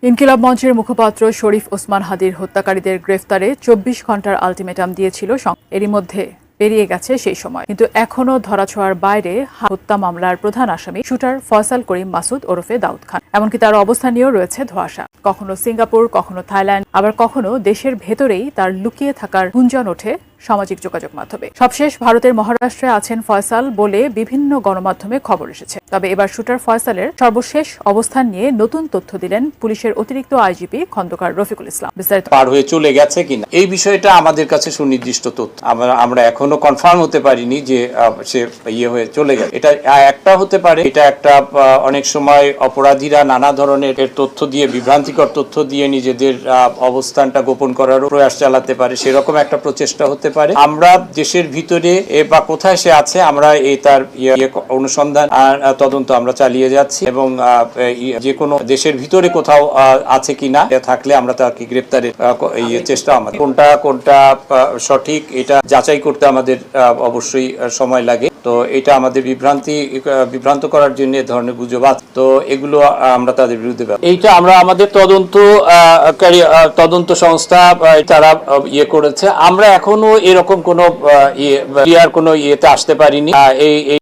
ইনকিলাব মঞ্চের মুখপাত্র শরীফ ওসমান হাদির হত্যাকারীদের গ্রেফতারে ২৪ ঘণ্টার আলটিমেটাম দিয়েছিল এরই মধ্যে পেরিয়ে গেছে সেই সময়, কিন্তু এখনও ধরাছোঁয়ার বাইরে হত্যা মামলার প্রধান আসামি শুটার ফয়সাল করিম মাসুদ ওরফে দাউদ খান। এমনকি তার অবস্থান নিয়েও রয়েছে ধোঁয়াশা। কখনো সিঙ্গাপুর, কখনো থাইল্যান্ড, আবার কখনো দেশের ভেতরেই তার লুকিয়ে থাকার গুঞ্জন ওঠে সামাজিক যোগাযোগ মাধ্যমে। সবশেষ ভারতের মহারাষ্ট্রে আছেন ফয়সাল বলে বিভিন্ন গণমাধ্যমে খবর এসেছে। তবে এবার শুটার ফয়সালের সর্বশেষ অবস্থান নিয়ে নতুন তথ্য দিলেন পুলিশের অতিরিক্ত আইজিপি খন্দকার রফিকুল ইসলাম। বিস্তারিত পার হয়ে চলে গেছে কিনা এই বিষয়টা আমাদের কাছে সুনির্দিষ্ট তথ্য, আমরা এখনো কনফার্ম হতে পারিনি যে সে হয়ে চলে গেছে। এটা একটা হতে পারে, এটা একটা অনেক সময় অপরাধীরা নানা ধরনের তথ্য দিয়ে, বিভ্রান্তিকর তথ্য দিয়ে নিজেদের অবস্থানটা গোপন করারও প্রয়াস চালাতে পারে, সেরকম একটা প্রচেষ্টা হতে পারে। আমরা দেশের ভিতরে বা কোথায় সে আছে আমরা তার অনুসন্ধান তদন্ত আমরা চালিয়ে যাচ্ছি, এবং যে কোনো দেশের ভিতরে কোথাও আছে কিনা থাকলে আমরা তাকে গ্রেপ্তারের চেষ্টা, আমাদের কোনটা সঠিক এটা যাচাই করতে আমাদের অবশ্যই সময় লাগে। তো এটা আমাদের বিভ্রান্ত করার জন্য এ ধরনের গুজব আছে, তো এগুলো আমরা তাদের বিরুদ্ধে এইটা আমরা আমাদের তদন্ত সংস্থা তারা করেছে। আমরা এখনো এরকম কোনো ইয়েতে আসতে পারিনি।